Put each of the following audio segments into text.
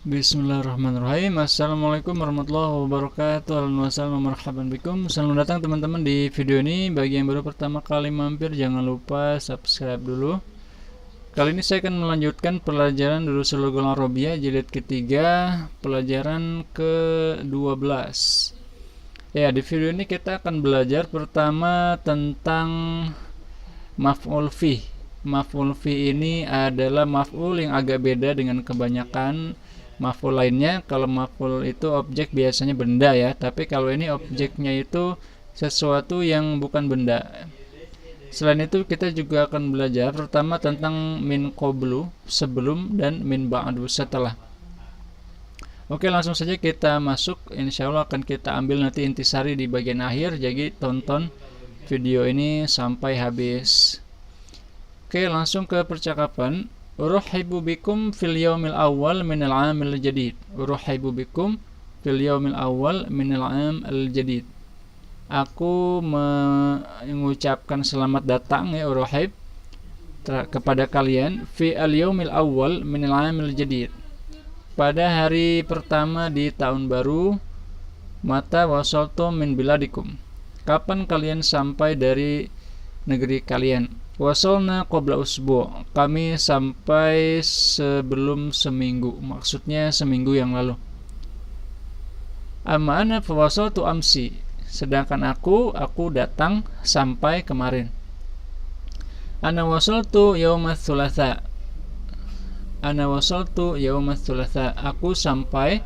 Bismillahirrahmanirrahim. Assalamualaikum warahmatullahi wabarakatuh. Assalamualaikum marhaban bikum. Selamat datang teman-teman di video ini. Bagi yang baru pertama kali mampir, jangan lupa subscribe dulu. Kali ini saya akan melanjutkan pelajaran Durusul Lughal Arabiyah jilid ketiga, pelajaran ke-12. Ya, di video ini kita akan belajar pertama tentang maf'ul fi. Maf'ul fi ini adalah maf'ul yang agak beda dengan kebanyakan maf'ul lainnya. Kalau maf'ul itu objek biasanya benda ya, tapi kalau ini objeknya itu sesuatu yang bukan benda. Selain itu kita juga akan belajar pertama tentang min qablu, sebelum, dan min ba'du, setelah. Oke, langsung saja kita masuk. Insya Allah akan kita ambil nanti intisari di bagian akhir, jadi tonton video ini sampai habis. Oke, langsung ke percakapan. Uruhibu bikum fil yaumil awal minal amil jadid. Uruhibu bikum fil yaumil awal minal amil jadid. Aku mengucapkan selamat datang ya uruhib kepada kalian fi al yaumil awal minal amil jadid. Pada hari pertama di tahun baru. Mata wasaltum min biladikum. Kapan kalian sampai dari negeri kalian? Wasalna qabla usbu'. Kami sampai sebelum seminggu. Maksudnya seminggu yang lalu. Amma ana fawasaltu amsi. Sedangkan aku datang sampai kemarin. Ana wasaltu yaumat thulatha. Ana wasaltu yaumat thulatha. Aku sampai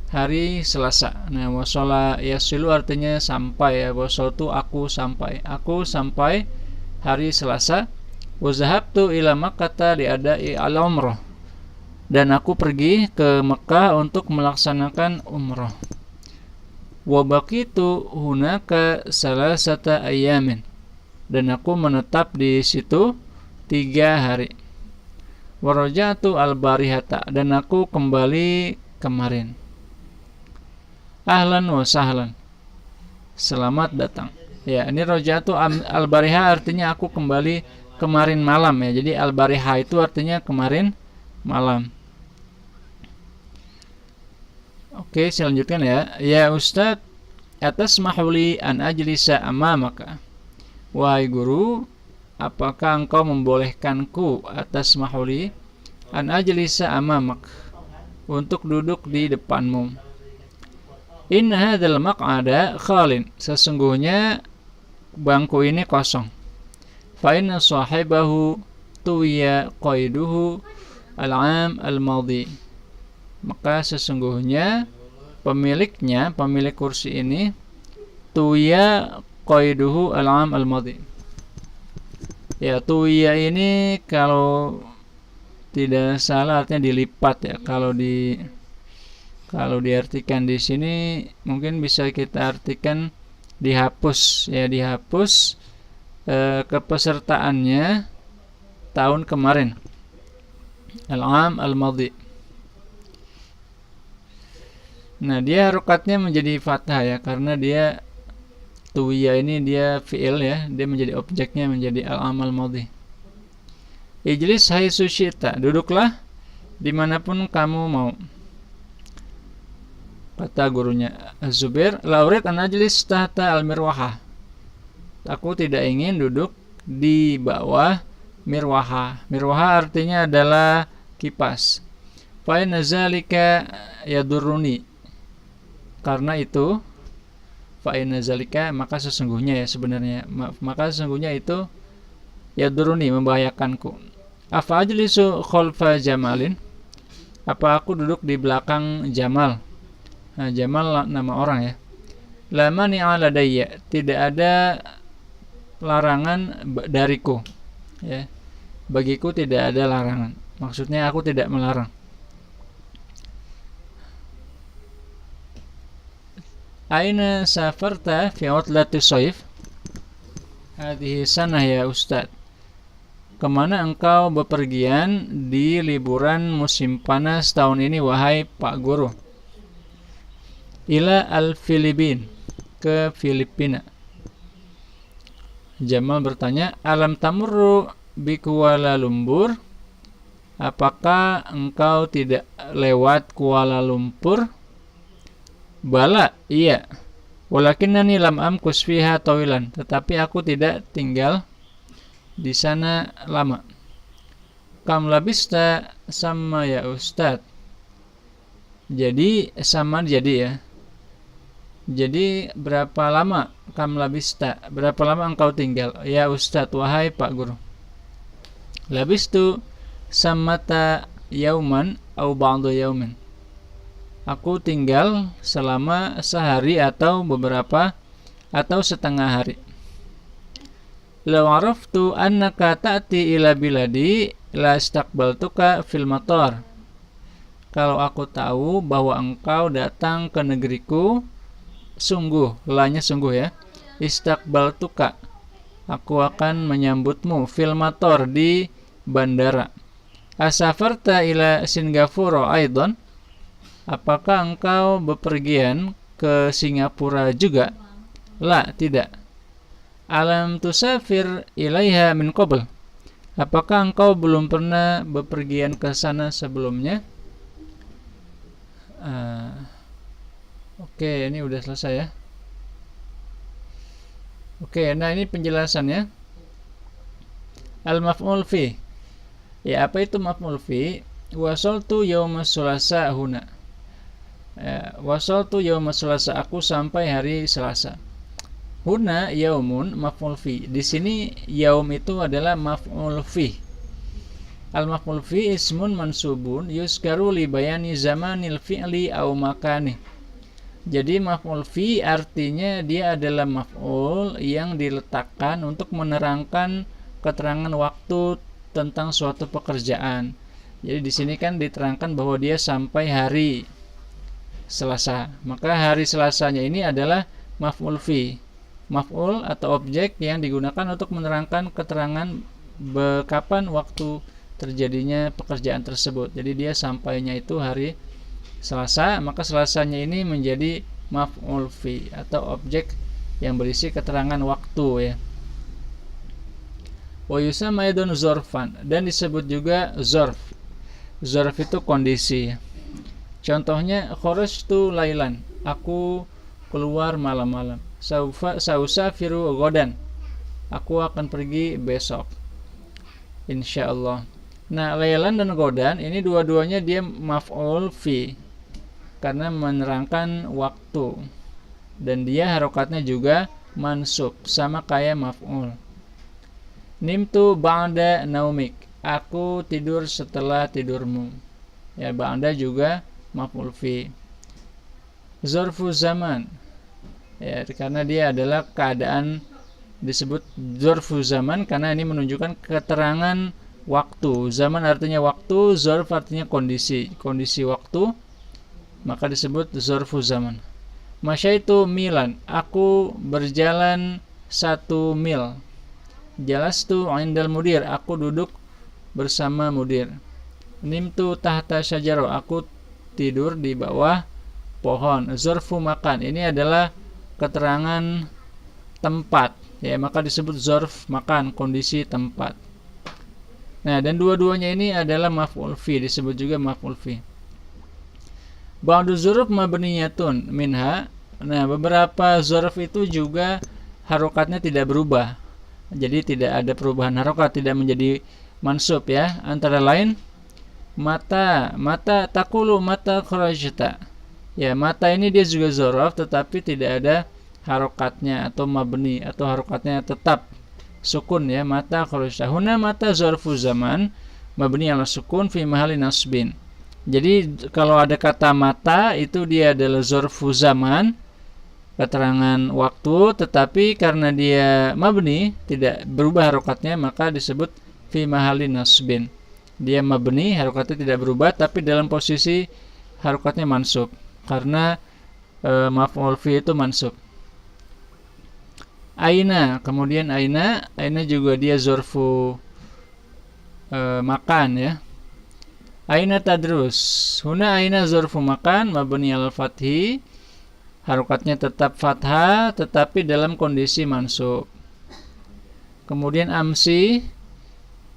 hari Selasa. Nah, wasala yasilu artinya sampai ya. Wasaltu aku sampai. Aku sampai hari Selasa. Wa zahabtu ila Makkah li'ada'i al-umrah. Dan aku pergi ke Mekah untuk melaksanakan umrah. Wa baqitu hunaka salasata ayamin. Dan aku menetap di situ 3 hari. Wa raja'tu al-barihata. Dan aku kembali kemarin. Ahlan wa sahlan. Selamat datang. Ya, ini raja'tu al-bariha artinya aku kembali kemarin malam ya. Jadi al-bariha itu artinya kemarin malam. Oke, saya lanjutkan ya. Ya Ustadz, atasmahuli an ajlisa amamaka. Wahai guru, apakah engkau membolehkanku atasmahuli an ajlisa amamak, untuk duduk di depanmu? Inna hadzal maq'ada khalin. Sesungguhnya bangku ini kosong. Fa inna sahibahu tuwiya qaiduhu al-'am al-madhi. Maka sesungguhnya pemilik kursi ini tuwiya qaiduhu al-'am al-madhi. Ya, tuwiya ini kalau tidak salah artinya dilipat ya. Kalau diartikan di sini mungkin bisa kita artikan dihapus ya, dihapus kepesertaannya tahun kemarin. Al-'am al-madhi. Nah, dia harokatnya menjadi fathah ya, karena dia tuwiya ini dia fi'il ya, dia menjadi objeknya menjadi al-'am al-madhi. Ijlis haitsu syi'ta. Duduklah dimanapun kamu mau. Kata gurunya Az-Zubair, la urid an ajlis tahta al-mirwahah. Aku tidak ingin duduk di bawah mirwahah. Mirwahah artinya adalah kipas. Fa inna zalika yadurruni. Karena itu, fa inna zalika, maka sesungguhnya ya, sebenarnya maka sesungguhnya itu yadurruni, membahayakanku. Afa ajlisu khalfa Jamalin. Apa aku duduk di belakang Jamal? Nah, Jamal nama orang ya. La mani'a ladayya. Tidak ada larangan dariku ya. Bagiku tidak ada larangan. Maksudnya aku tidak melarang. Aina safarta fi utlati shaif? Hadhihi sanah ya Ustaz. Kemana engkau bepergian di liburan musim panas tahun ini wahai Pak Guru? Ila al-Filipin, ke Filipina. Jamal bertanya, alam tamurru bi Kuala Lumpur? Apakah engkau tidak lewat Kuala Lumpur? Bala, iya. Walakinnani lam amkus fiha tawilan, tetapi aku tidak tinggal di sana lama. Kam labista sama ya Ustadz. Jadi sama jadi ya. Jadi berapa lama kam labista? Berapa lama engkau tinggal? Ya Ustadz, wahai Pak Guru. Labistu samata yauman au ba'du yaumin. Aku tinggal selama sehari atau beberapa atau setengah hari. Law araftu annaka ta'ti ila biladi la istaqbaltuka fil matar. Kalau aku tahu bahwa engkau datang ke negeriku, sungguh, lanya sungguh ya, istaqbaltuka, aku akan menyambutmu fil matar, di bandara. Asafarta ila Singapura aidan? Apakah engkau bepergian ke Singapura juga? La, tidak. Alam tusafir ilaiha min qabl? Apakah engkau belum pernah bepergian ke sana sebelumnya? Oke, ini udah selesai ya. Oke, nah ini penjelasannya. Al-maf'ul fi. Ya, apa itu maf'ul fi? Wasaltu yaumas sulasa huna. Wasaltu yaumas sulasa, aku sampai hari Selasa. Huna yaumun maf'ul fi. Di sini yaum itu adalah maf'ul fi. Al-maf'ul fi ismun mansubun yuskaru li bayani zamanil fi'li au makani. Jadi maf'ul fi artinya dia adalah maf'ul yang diletakkan untuk menerangkan keterangan waktu tentang suatu pekerjaan. Jadi di sini kan diterangkan bahwa dia sampai hari Selasa. Maka hari Selasanya ini adalah maf'ul fi. Maf'ul atau objek yang digunakan untuk menerangkan keterangan kapan waktu terjadinya pekerjaan tersebut. Jadi dia sampainya itu hari Selasa, maka Selasanya ini menjadi maf'ul fi atau objek yang berisi keterangan waktu ya. Wa yusamma aidun zorfan, dan disebut juga zorf. Zorf itu kondisi. Contohnya kharajtu lailan, aku keluar malam-malam. Sausafiru godan, aku akan pergi besok insyaallah. Nah, lailan dan godan ini dua-duanya dia maf'ul fi karena menerangkan waktu, dan dia harokatnya juga mansub sama kayak maf'ul. Nimtu ba'da naumik, aku tidur setelah tidurmu. Ya, ba'da juga maf'ul fi. Zorfu zaman, ya, karena dia adalah keadaan, disebut zorfu zaman karena ini menunjukkan keterangan waktu. Zaman artinya waktu, zorf artinya kondisi, kondisi waktu, maka disebut zorfu zaman. Masyaitu milan, aku berjalan 1 mil. Jalastu indal mudir, aku duduk bersama mudir. Nimtu tahta syajaro, aku tidur di bawah pohon. Zorfu makan, ini adalah keterangan tempat ya, maka disebut zorf makan, kondisi tempat. Nah, dan dua-duanya ini adalah maf'ul fi, disebut juga maf'ul fi. Ba'du zuruf mabniyatun minha. Nah, beberapa zuruf itu juga harokatnya tidak berubah. Jadi tidak ada perubahan harokat, tidak menjadi mansub ya. Antara lain mata, mata takulu mata kharajta. Ya, mata ini dia juga zuruf tetapi tidak ada harokatnya atau mabni atau harokatnya tetap sukun ya. Mata kharajta. Huna mata zarfu zaman mabni ala sukun fi mahalli nasbin. Jadi kalau ada kata mata itu dia adalah zarfu zaman, keterangan waktu, tetapi karena dia mabni tidak berubah harokatnya maka disebut fi mahalli nasbin. Dia mabni, harokatnya tidak berubah tapi dalam posisi harokatnya mansub karena maf'ul fi itu mansub. Aina, kemudian aina juga dia zarfu makan ya. Aina tadrus, huna aina zarfu makan mabni al fathi, harokatnya tetap fathah tetapi dalam kondisi mansub. Kemudian amsi,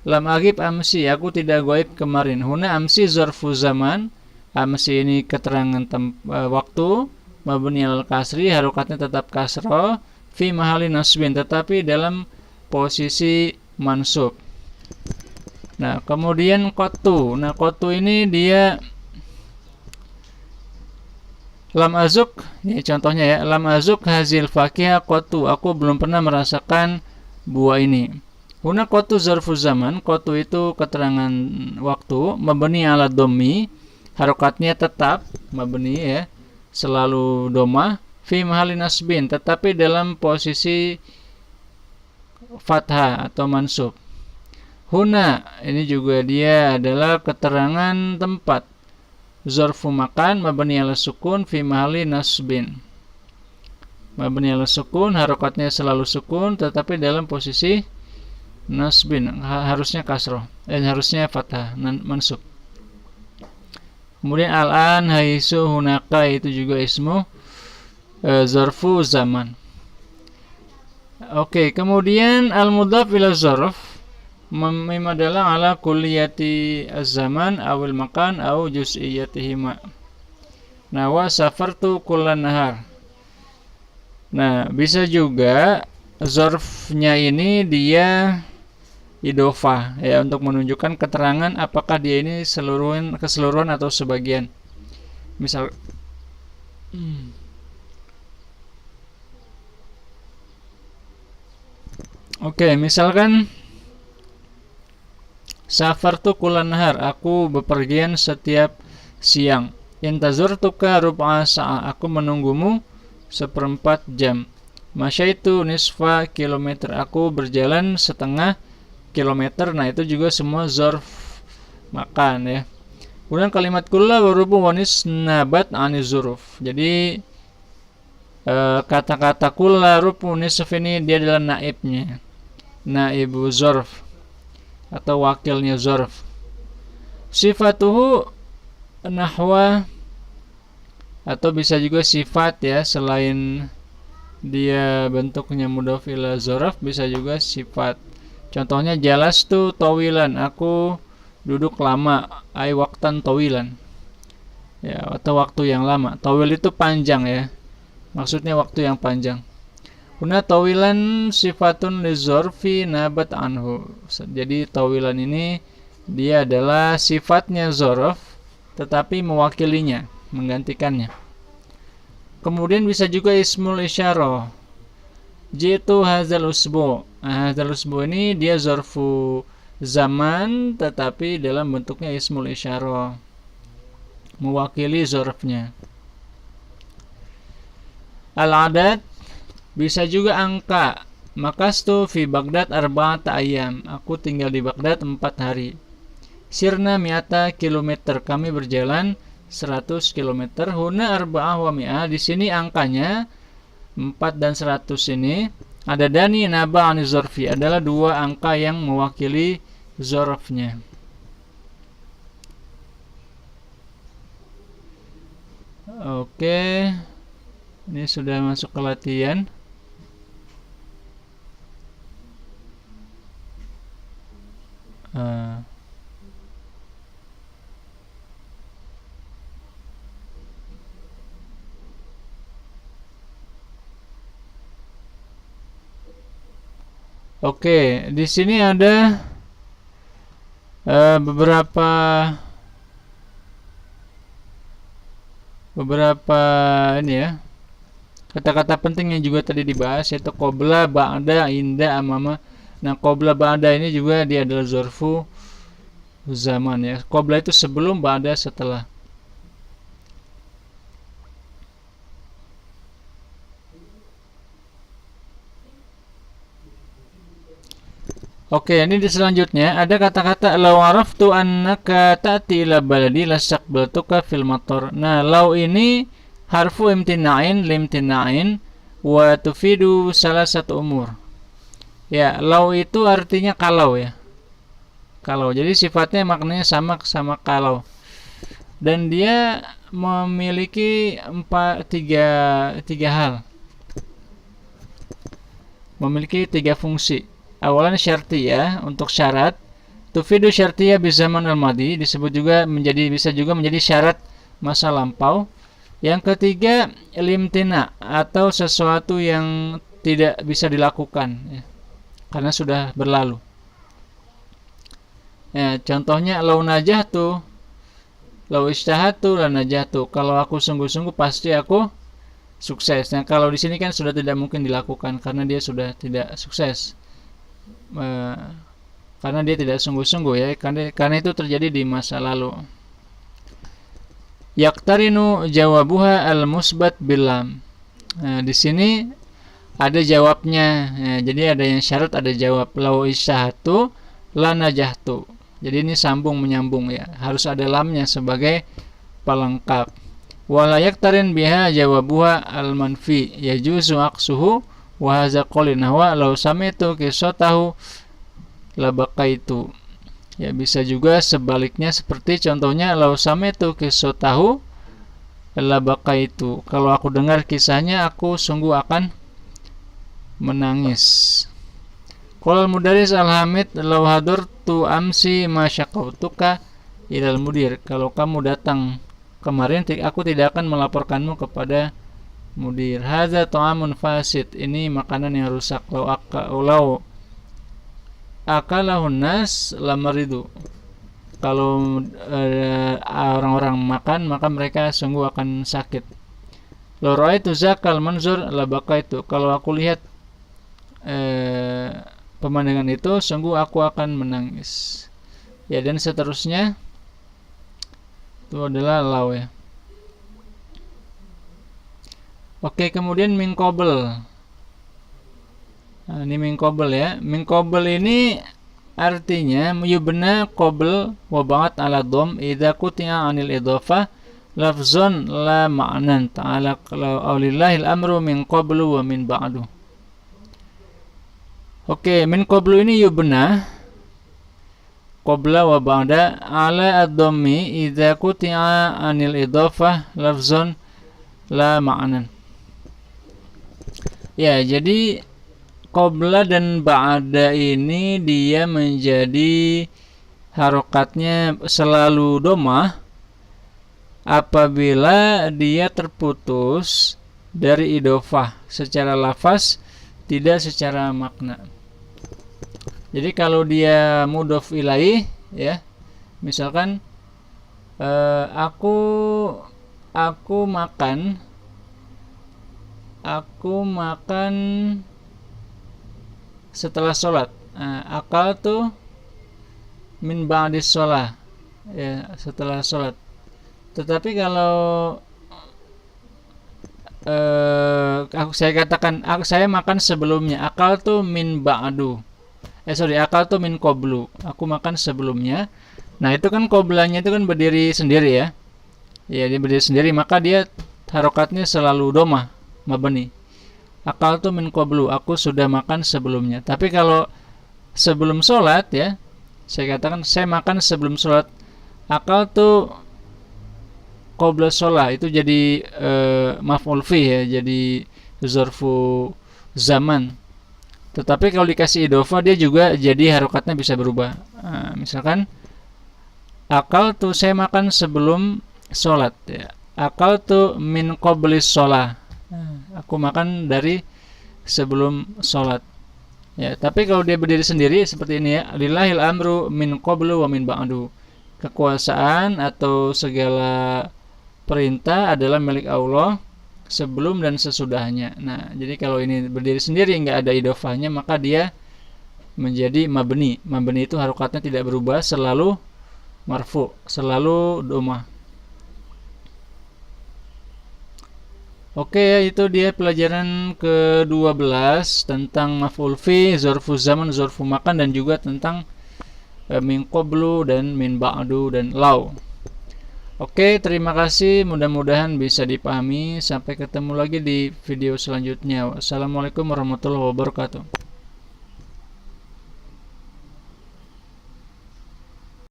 lam agib amsi, aku tidak goib kemarin. Huna amsi zarfu zaman. Amsi ini keterangan waktu. Mabni al kasri, harokatnya tetap kasroh. Fi mahali nasbin, tetapi dalam posisi mansub. Nah, kemudian kotu. Nah, kotu ini dia lam azuk, ini contohnya ya. Lam azuk hazil fakihah kotu. Aku belum pernah merasakan buah ini. Huna kotu zarfu zaman. Kotu itu keterangan waktu. Mabni ala dhammi, harokatnya tetap mabni ya, selalu domah. Fi mahali nasbin, tetapi dalam posisi fathah atau mansub. Huna, ini juga dia adalah keterangan tempat. Zarfu makan, mabni ala sukun, fi mahali nasbin. Mabni ala sukun, harokatnya selalu sukun, tetapi dalam posisi nasbin, harusnya kasroh, harusnya fathah, mansub. Kemudian al-an, haisu, hunaka, itu juga ismu zarfu zaman. Oke, kemudian al-mudhaf ila zarf mimma adalah ala kulliyati az-zaman awil makan aw juz'iyatihima. Nah, wa safartu kullan nahar. Nah, bisa juga zarfnya ini dia idofah ya, untuk menunjukkan keterangan apakah dia ini keseluruhan atau sebagian. Misal Oke, misalkan safartu kullan nahar, aku bepergian setiap siang. Intazurtuka rub'a sa'ah, aku menunggumu seperempat jam. Masyaitu nisfa kilometer, aku berjalan setengah kilometer. Nah, itu juga semua zarf makan ya. Kemudian kalimat kulla wa rubu wanis nabat ani zuruf. Jadi kata-kata kulla rubu nisf ini dia adalah naibnya, naibu zarf atau wakilnya zarf. Sifatuhu nahwa, atau bisa juga sifat ya, selain dia bentuknya mudhaf ila zarf bisa juga sifat. Contohnya jalastu tawilan, aku duduk lama, ai waqtan tawilan ya, atau waktu yang lama. Tawil itu panjang ya, maksudnya waktu yang panjang. Huna tawilan sifatun lizorfi nabat anhu. Jadi tawilan ini dia adalah sifatnya zorof, tetapi mewakilinya, menggantikannya. Kemudian bisa juga ismul isyarah. Jitu hazal usbu. Nah, hazal usbu ini dia zorfu zaman, tetapi dalam bentuknya ismul isyarah, mewakili zorfnya. Al-adad bisa juga angka. Makastu fi Baghdad arba'ata ayyam, aku tinggal di Baghdad 4 hari. Sirna mi'ata kilometer, kami berjalan 100 kilometer. Huna arba'ah wa mi'ah, di sini angkanya 4 dan 100 ini ada dani naba ani zorfi, adalah dua angka yang mewakili zorfnya. Oke, ini sudah masuk ke latihan. Oke, di sini ada beberapa ini ya, kata-kata penting yang juga tadi dibahas, yaitu qabla, ba'da, inda, amama. Nah, qabla, ba'da ini juga dia adalah zorfu zaman ya. Qabla itu sebelum, ba'da setelah. Oke, ini di selanjutnya ada kata-kata law araftu annaka ta'ti ila baladi lastaqbaltuka fil matar. Nah, law ini harfu imtina'in limtina'in wa tufidu salah satu umur. Ya, law itu artinya kalau ya. Kalau. Jadi sifatnya maknanya sama kalau. Dan dia memiliki tiga hal. Memiliki 3 fungsi. Awalan syartiyah untuk syarat. Tufidu syartiyah bizaman al-madi, disebut juga bisa juga menjadi syarat masa lampau. Yang ketiga, limtina, atau sesuatu yang tidak bisa dilakukan ya, karena sudah berlalu. Ya, contohnya lau najahtu, lau istahatu la najahtu. Kalau aku sungguh-sungguh pasti aku sukses. Nah, kalau di sini kan sudah tidak mungkin dilakukan karena dia sudah tidak sukses. Karena dia tidak sungguh-sungguh ya, karena itu terjadi di masa lalu. Yaktarinu jawabuha al-musbat bilam. Nah, di sini ada jawabnya. Nah, jadi ada yang syarat, ada jawab. Lau isyahatu la najahtu. Jadi ini sambung menyambung ya. Harus ada lamnya sebagai pelengkap. Wala yaktarin biha jawabuha al-manfi. Yajuzu aqsuhu wa hadza qawlin nahwa lau samitu qissatahu labaqaitu. Ya, bisa juga sebaliknya seperti contohnya lau samitu qissatahu labaqaitu. Kalau aku dengar kisahnya aku sungguh akan menangis. Qala al-mudarris al-hamid lau hadartu amsi ma syaqautuka ilal mudir. Kalau kamu datang kemarin aku tidak akan melaporkanmu kepada mudir. Hadza ta'amun fasid. Ini makanan yang rusak. Lau akalahun nas lamaridu. Kalau orang-orang makan maka mereka sungguh akan sakit. Lau ra'aitu zakal manzur labaqaitu. Kalau aku lihat pemandangan itu sungguh aku akan menangis. Ya, dan seterusnya itu adalah lau ya. Oke, kemudian min qabl. Nah, ini min qabl ya. Min qabl ini artinya yubna qabl wa ba'at ala dhom idza quti'a 'anil idhafah lafzun la ma'nan ta'ala aulillahil amru min qablu wa min ba'du. Oke, min qablu ini yubna qabla wa ba'da ala ad-dhammi idza quti'a 'anil idhafah lafzun la ma'nan. Ya, jadi qabla dan ba'da ini dia menjadi harokatnya selalu domah apabila dia terputus dari idhofah secara lafaz, tidak secara makna. Jadi kalau dia mudhof ilaih ya, misalkan aku makan setelah sholat. Akal tuh min ba'dis sholat ya, setelah sholat. Tetapi kalau saya katakan saya makan sebelumnya, akal tuh min ba'du. Akal tuh min qablu. Aku makan sebelumnya. Nah, itu kan qoblanya itu kan berdiri sendiri ya. Ya, dia berdiri sendiri, maka dia harokatnya selalu domah mabni. Akal tuh min qablu, aku sudah makan sebelumnya. Tapi kalau sebelum sholat ya, saya katakan saya makan sebelum sholat, akal tuh qabla sholat, itu jadi maf'ul fi ya, jadi zarfu zaman. Tetapi kalau dikasih idhofah dia juga jadi harokatnya bisa berubah. Misalkan akal tuh saya makan sebelum sholat ya. Akal tuh min qablis sholat. Aku makan dari sebelum sholat ya. Tapi kalau dia berdiri sendiri seperti ini ya, lillahil amru min qablu wa min ba'du. Kekuasaan atau segala perintah adalah milik Allah sebelum dan sesudahnya. Nah, jadi kalau ini berdiri sendiri nggak ada idhofahnya, maka dia menjadi mabni. Mabni itu harokatnya tidak berubah, selalu marfu, selalu domah. Oke, itu dia pelajaran ke-12 tentang maf'ul fi, zarfu zaman, zarfu makan, dan juga tentang min qablu dan min ba'du dan lau. Oke, terima kasih. Mudah-mudahan bisa dipahami. Sampai ketemu lagi di video selanjutnya. Wassalamualaikum warahmatullahi wabarakatuh.